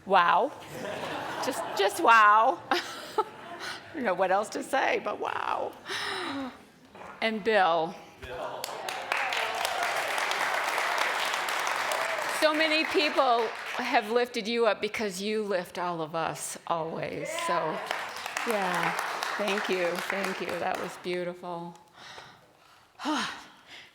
Wow. Just wow. I don't know what else to say, but wow. And Bill. So many people have lifted you up because you lift all of us always. So, yeah, thank you. That was beautiful.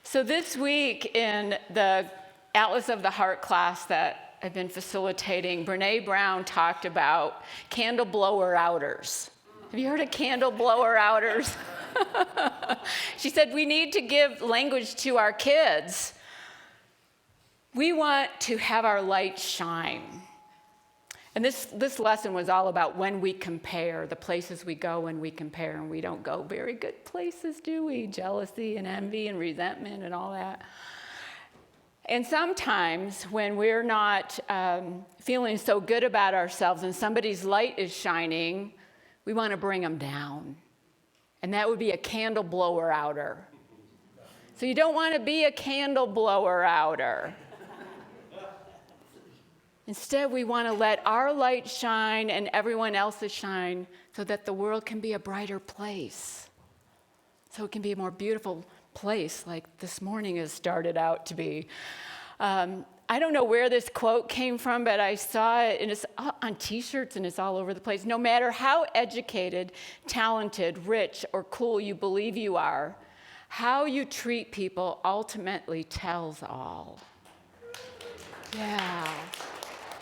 So this week in the Atlas of the Heart class that I've been facilitating, Brene Brown talked about candle blower outers. Have you heard of candle blower outers? She said we need to give language to our kids. We want to have our light shine. And this lesson was all about when we compare, the places we go when we compare, and we don't go very good places, do we? Jealousy and envy and resentment and all that. And sometimes when we're not feeling so good about ourselves and somebody's light is shining, we want to bring them down. And that would be a candle blower outer. So you don't want to be a candle blower outer. Instead, we want to let our light shine and everyone else's shine so that the world can be a brighter place. So it can be a more beautiful place like this morning has started out to be. I don't know where this quote came from, but I saw it, and it's on T-shirts, and it's all over the place. No matter how educated, talented, rich, or cool you believe you are, how you treat people ultimately tells all. Yeah.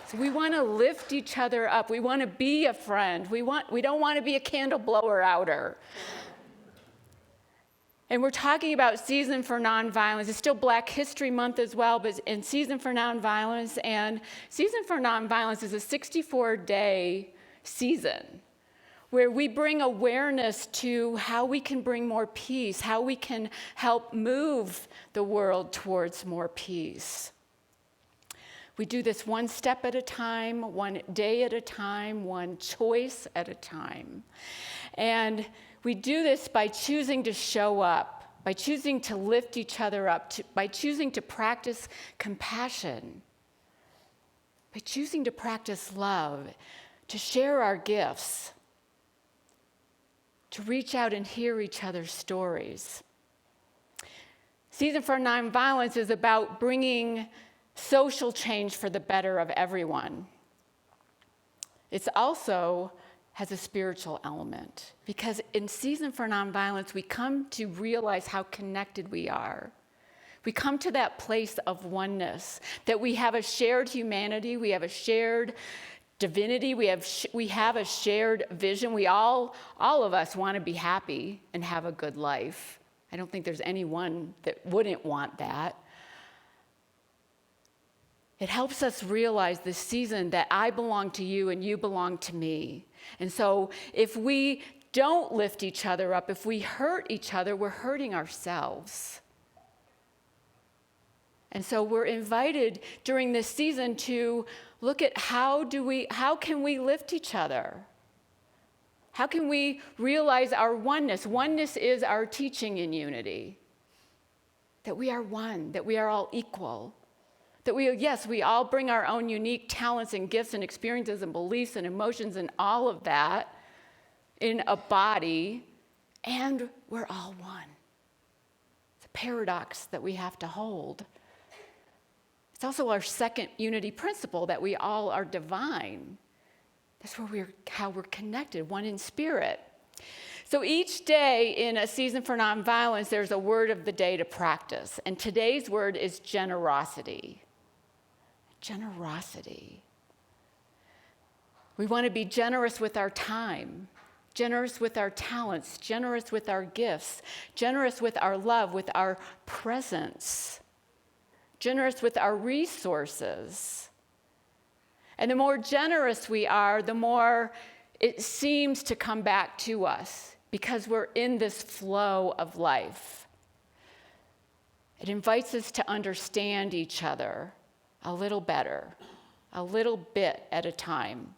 So we want to lift each other up. We want to be a friend. We don't want to be a candle blower outer. And we're talking about Season for Nonviolence. It's still Black History Month as well, but in Season for Nonviolence. And Season for Nonviolence is a 64-day season where we bring awareness to how we can bring more peace, how we can help move the world towards more peace. We do this one step at a time, one day at a time, one choice at a time. And we do this by choosing to show up, by choosing to lift each other up, by choosing to practice compassion, by choosing to practice love, to share our gifts, to reach out and hear each other's stories. Season for Nonviolence is about bringing social change for the better of everyone. It's also has a spiritual element, because in Season for Nonviolence, we come to realize how connected we are. We come to that place of oneness, that we have a shared humanity, we have a shared divinity, we have a shared vision. We all of us want to be happy and have a good life. I don't think there's anyone that wouldn't want that. It helps us realize this season that I belong to you and you belong to me. And so if we don't lift each other up, if we hurt each other, we're hurting ourselves. And so we're invited during this season to look at how can we lift each other? How can we realize our oneness? Oneness is our teaching in unity. That we are one, that we are all equal. That we all bring our own unique talents and gifts and experiences and beliefs and emotions and all of that in a body, and we're all one. It's a paradox that we have to hold. It's also our second unity principle, that we all are divine. That's how we're connected, one in spirit. So each day in a Season for Nonviolence, there's a word of the day to practice. And today's word is generosity. Generosity. We want to be generous with our time, generous with our talents, generous with our gifts, generous with our love, with our presence, generous with our resources. And the more generous we are, the more it seems to come back to us, because we're in this flow of life. It invites us to understand each other a little better, a little bit at a time.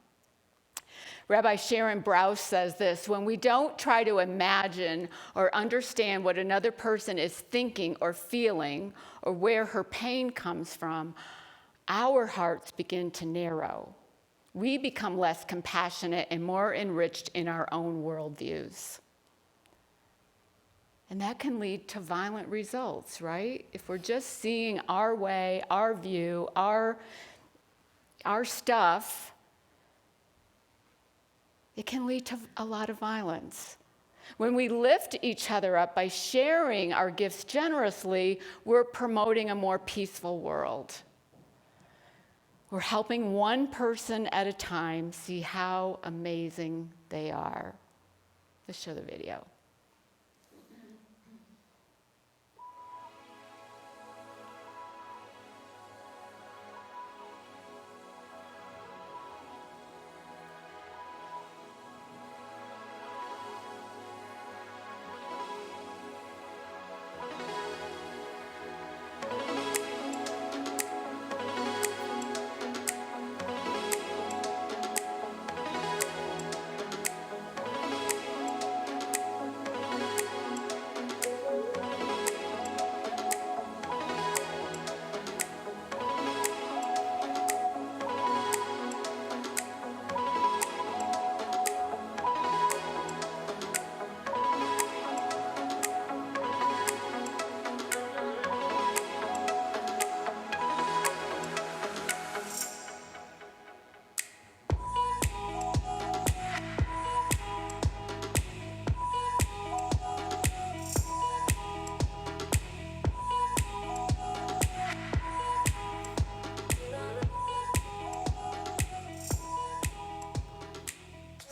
Rabbi Sharon Brous says this: when we don't try to imagine or understand what another person is thinking or feeling or where her pain comes from, our hearts begin to narrow. we become less compassionate and more enriched in our own worldviews. And that can lead to violent results, right? If we're just seeing our way, our view, our stuff, it can lead to a lot of violence. When we lift each other up by sharing our gifts generously, we're promoting a more peaceful world. We're helping one person at a time see how amazing they are. Let's show the video.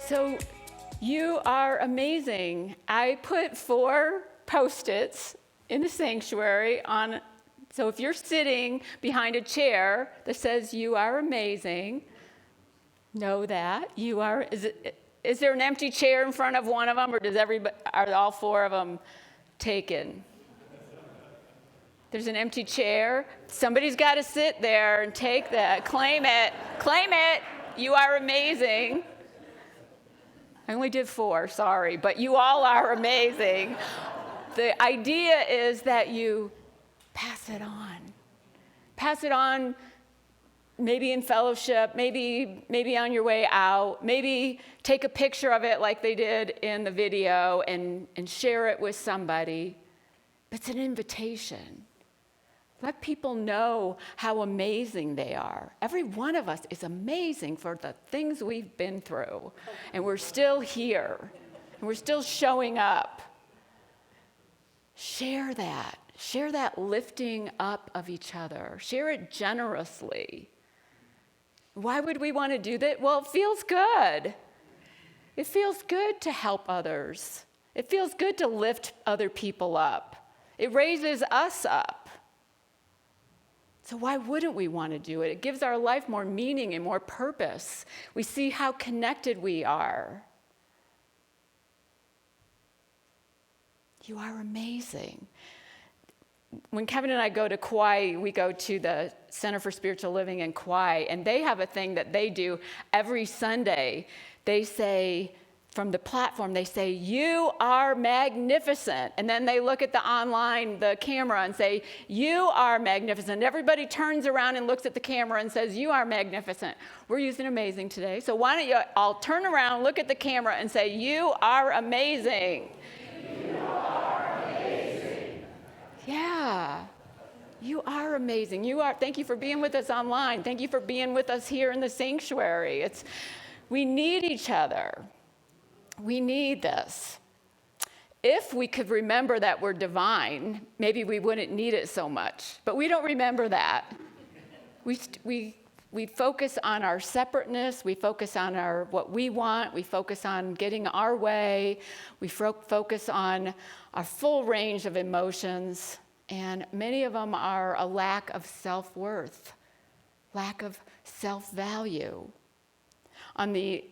So you are amazing. I put 4 Post-its in the sanctuary on, so if you're sitting behind a chair that says you are amazing, know that you are. Is there an empty chair in front of one of them, or are all 4 of them taken? There's an empty chair. Somebody's got to sit there and take that. Claim it. Claim it. You are amazing. I only did 4, sorry, but you all are amazing. The idea is that you pass it on. Pass it on, maybe in fellowship, maybe on your way out, maybe take a picture of it like they did in the video and share it with somebody. But it's an invitation. Let people know how amazing they are. Every one of us is amazing for the things we've been through. And we're still here. And we're still showing up. Share that. Share that lifting up of each other. Share it generously. Why would we want to do that? Well, it feels good. It feels good to help others. It feels good to lift other people up. It raises us up. So why wouldn't we want to do it? It gives our life more meaning and more purpose. We see how connected we are. You are amazing. When Kevin and I go to Kauai, we go to the Center for Spiritual Living in Kauai, and they have a thing that they do every Sunday. They say, from the platform, they say, you are magnificent. And then they look at the camera and say, you are magnificent. Everybody turns around and looks at the camera and says, you are magnificent. We're using amazing today. So why don't you all turn around, look at the camera and say, you are amazing. You are amazing. Yeah. You are amazing. Thank you for being with us online. Thank you for being with us here in the sanctuary. We need each other. We need this. If we could remember that we're divine, maybe we wouldn't need it so much. But we don't remember that. We focus on our separateness. We focus on what we want. We focus on getting our way. We focus on our full range of emotions. And many of them are a lack of self-worth, lack of self-value. On the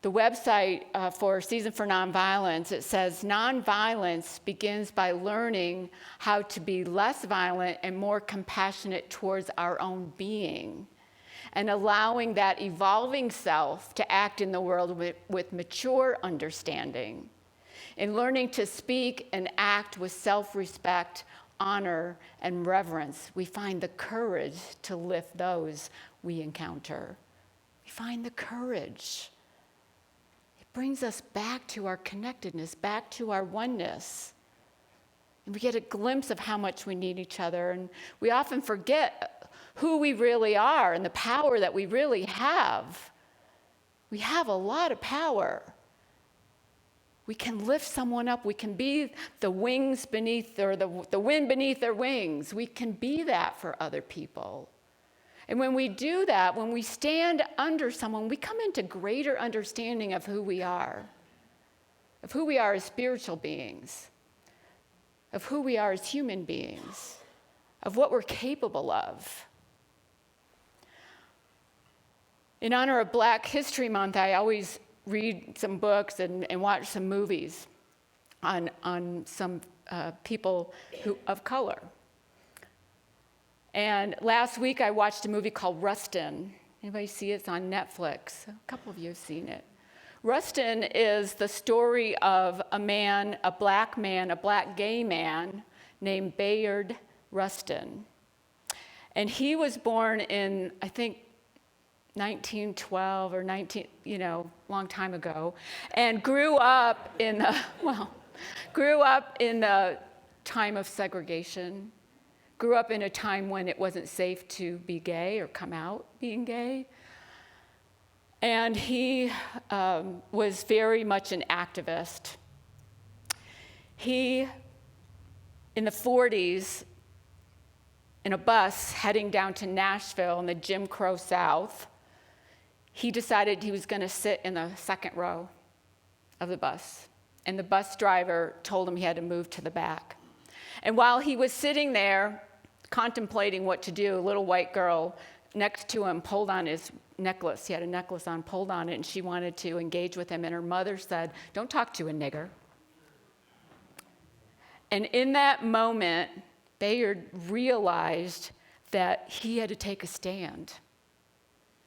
website for Season for Nonviolence, it says, nonviolence begins by learning how to be less violent and more compassionate towards our own being, and allowing that evolving self to act in the world with mature understanding. In learning to speak and act with self-respect, honor, and reverence, we find the courage to lift those we encounter. We find the courage. It brings us back to our connectedness, back to our oneness. And we get a glimpse of how much we need each other. And we often forget who we really are and the power that we really have. We have a lot of power. We can lift someone up. We can be the wings beneath, or the wind beneath their wings. We can be that for other people. And when we do that, when we stand under someone, we come into greater understanding of who we are as spiritual beings, of who we are as human beings, of what we're capable of. In honor of Black History Month, I always read some books and watch some movies on some people of color. And last week I watched a movie called Rustin. Anybody see it? It's on Netflix. A couple of you have seen it. Rustin is the story of a black gay man named Bayard Rustin. And he was born in, I think, 1912 or long time ago, and grew up in the time of segregation, grew up in a time when it wasn't safe to be gay or come out being gay. And he was very much an activist. He, in the 40s, in a bus heading down to Nashville in the Jim Crow South, he decided he was going to sit in the second row of the bus. And the bus driver told him he had to move to the back. And while he was sitting there contemplating what to do, a little white girl next to him pulled on his necklace. He had a necklace on, pulled on it, and she wanted to engage with him. And her mother said, "Don't talk to a nigger." And in that moment, Bayard realized that he had to take a stand.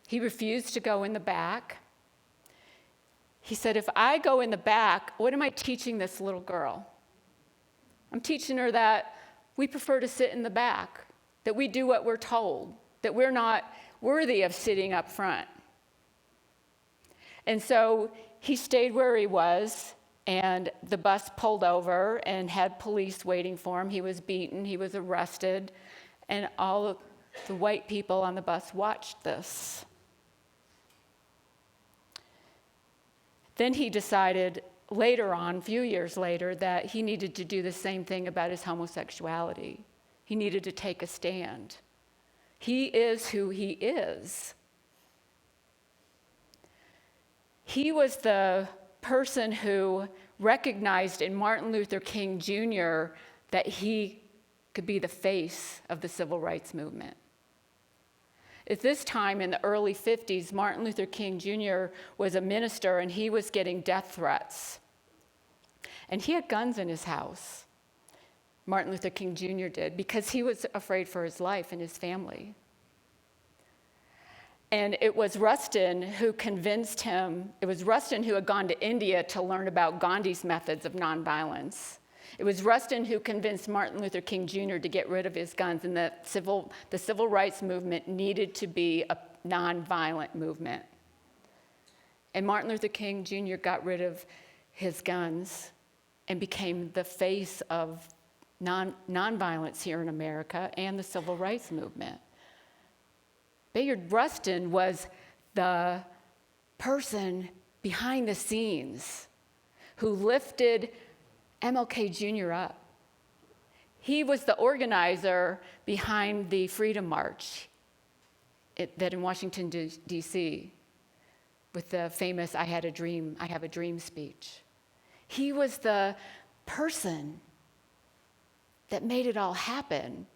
He refused to go in the back. He said, if I go in the back, what am I teaching this little girl? I'm teaching her that we prefer to sit in the back, that we do what we're told, that we're not worthy of sitting up front. And so he stayed where he was, and the bus pulled over and had police waiting for him. He was beaten, he was arrested, and all of the white people on the bus watched this. Then he decided later on, a few years later, that he needed to do the same thing about his homosexuality. He needed to take a stand. He is who he is. He was the person who recognized in Martin Luther King Jr. that he could be the face of the civil rights movement. At this time in the early 50s, Martin Luther King Jr. was a minister, and he was getting death threats. And he had guns in his house. Martin Luther King Jr. did, because he was afraid for his life and his family. And it was Rustin who convinced him, it was Rustin who had gone to India to learn about Gandhi's methods of nonviolence. It was Rustin who convinced Martin Luther King Jr. to get rid of his guns, and the civil rights movement needed to be a nonviolent movement. And Martin Luther King Jr. got rid of his guns and became the face of nonviolence here in America and the civil rights movement. Bayard Rustin was the person behind the scenes who lifted MLK Jr. up. He was the organizer behind the Freedom March that in Washington, D.C., with the famous I have a dream speech. He was the person that made it all happen.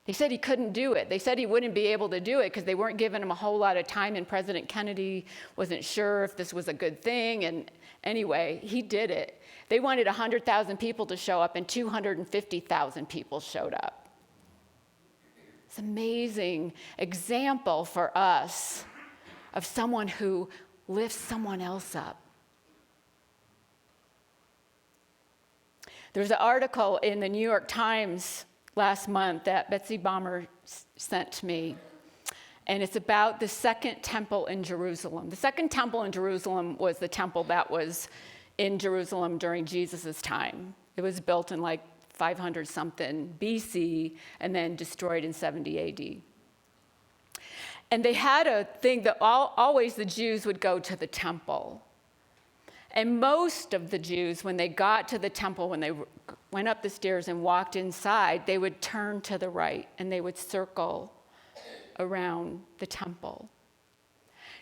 They said he couldn't do it. They said he wouldn't be able to do it because they weren't giving him a whole lot of time, and President Kennedy wasn't sure if this was a good thing. And anyway, he did it. They wanted 100,000 people to show up, and 250,000 people showed up. It's an amazing example for us of someone who lifts someone else up. There's an article in the New York Times last month that Betsy Bomber sent to me. And it's about the second temple in Jerusalem. The second temple in Jerusalem was the temple that was in Jerusalem during Jesus' time. It was built in like 500 something BC and then destroyed in 70 AD. And they had a thing that always the Jews would go to the temple. And most of the Jews, when they got to the temple, when they went up the stairs and walked inside, they would turn to the right and they would circle around the temple.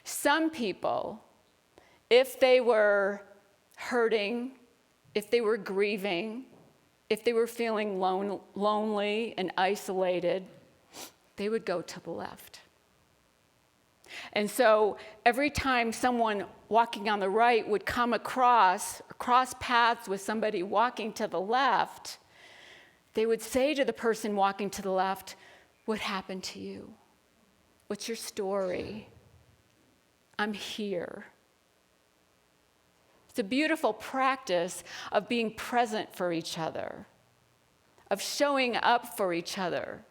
Some people, if they were hurting, if they were grieving, if they were feeling lonely and isolated, they would go to the left. And so every time someone walking on the right would come cross paths with somebody walking to the left, they would say to the person walking to the left, "What happened to you? What's your story? I'm here." It's a beautiful practice of being present for each other, of showing up for each other.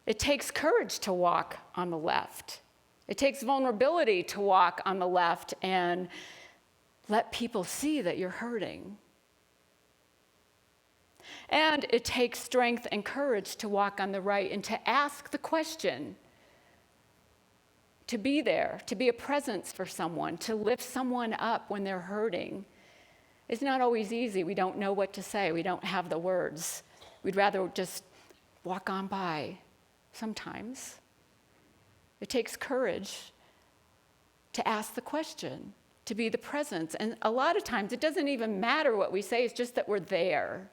It takes courage to walk on the left. It takes vulnerability to walk on the left and let people see that you're hurting. And it takes strength and courage to walk on the right and to ask the question, to be there, to be a presence for someone, to lift someone up when they're hurting. It's not always easy. We don't know what to say. We don't have the words. We'd rather just walk on by sometimes. It takes courage to ask the question, to be the presence. And a lot of times it doesn't even matter what we say, it's just that we're there.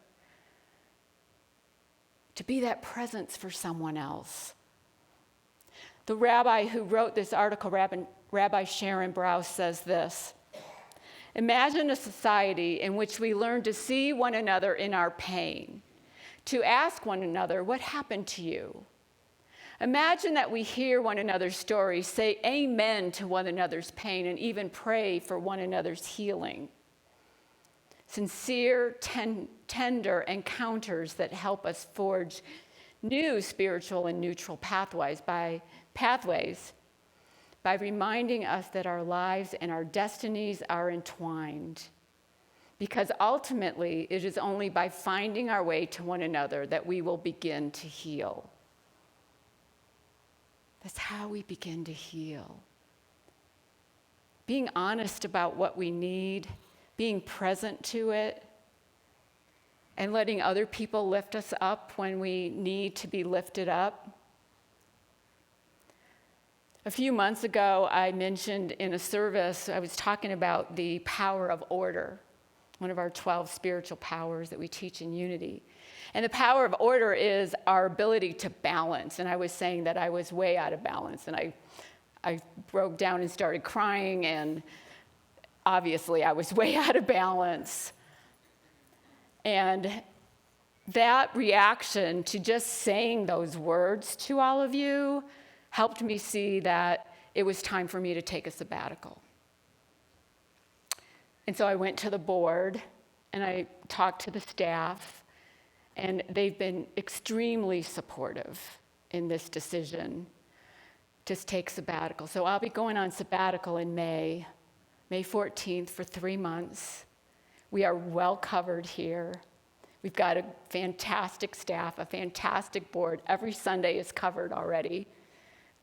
To be that presence for someone else. The rabbi who wrote this article, Rabbi Sharon Brous, says this: "Imagine a society in which we learn to see one another in our pain, to ask one another, 'What happened to you?' Imagine that we hear one another's stories, say amen to one another's pain, and even pray for one another's healing. Sincere, tender encounters that help us forge new spiritual and neutral pathways by reminding us that our lives and our destinies are entwined. Because ultimately, it is only by finding our way to one another that we will begin to heal." That's how we begin to heal. Being honest about what we need, being present to it, and letting other people lift us up when we need to be lifted up. A few months ago, I mentioned in a service, I was talking about the power of order, one of our 12 spiritual powers that we teach in Unity. And the power of order is our ability to balance. And I was saying that I was way out of balance. And I broke down and started crying, and obviously I was way out of balance. And that reaction to just saying those words to all of you helped me see that it was time for me to take a sabbatical. And so I went to the board and I talked to the staff, and they've been extremely supportive in this decision to take sabbatical. So I'll be going on sabbatical in May 14th for 3 months. We are well covered here. We've got a fantastic staff, a fantastic board. Every Sunday is covered already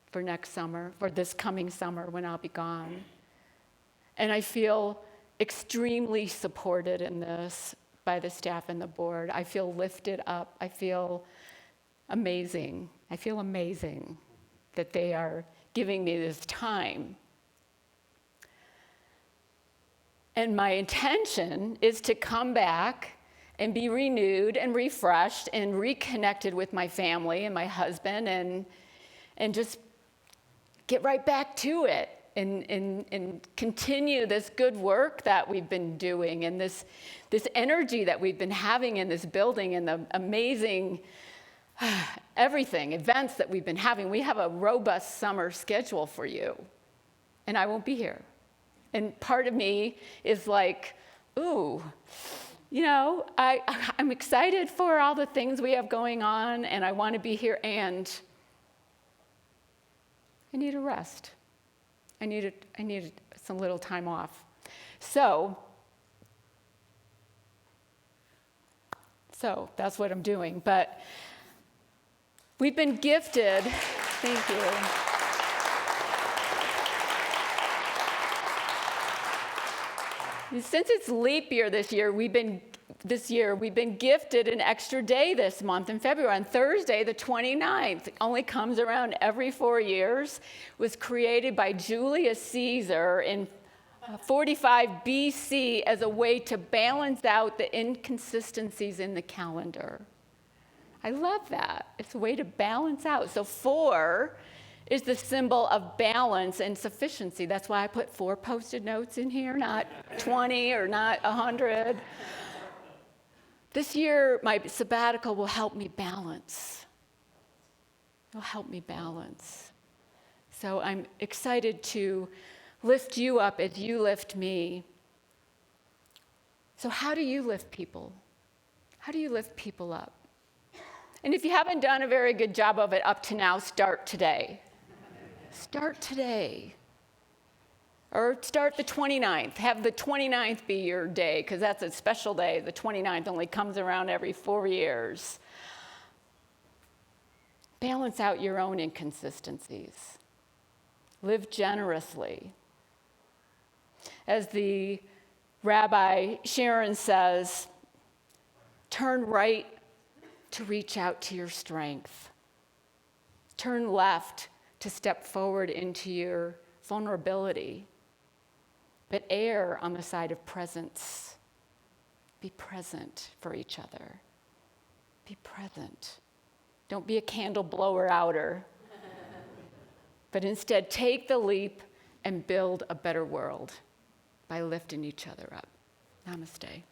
for next summer, for this coming summer when I'll be gone. And I feel extremely supported in this by the staff and the board. I feel lifted up. I feel amazing. I feel amazing that they are giving me this time. And my intention is to come back and be renewed and refreshed and reconnected with my family and my husband, and just get right back to it and continue this good work that we've been doing, and this energy that we've been having in this building, and the amazing everything, events that we've been having. We have a robust summer schedule for you, and I won't be here. And part of me is like, ooh, you know, I'm excited for all the things we have going on, and I want to be here, and I need a rest. I needed some little time off. So that's what I'm doing. But we've been gifted, thank you. Since it's leap year this year, we've been gifted an extra day this month in February. On Thursday, the 29th, it only comes around every 4 years, was created by Julius Caesar in 45 BC as a way to balance out the inconsistencies in the calendar. I love that. It's a way to balance out. So 4 is the symbol of balance and sufficiency. That's why I put 4 Post-it notes in here, not 20 or not 100. This year, my sabbatical will help me balance. It'll help me balance. So I'm excited to lift you up as you lift me. So how do you lift people? How do you lift people up? And if you haven't done a very good job of it up to now, start today. Start today. Or start the 29th. Have the 29th be your day, because that's a special day. The 29th only comes around every 4 years. Balance out your own inconsistencies. Live generously. As the Rabbi Sharon says, turn right to reach out to your strength. Turn left to step forward into your vulnerability, but err on the side of presence. Be present for each other. Be present. Don't be a candle blower outer, but instead take the leap and build a better world by lifting each other up. Namaste.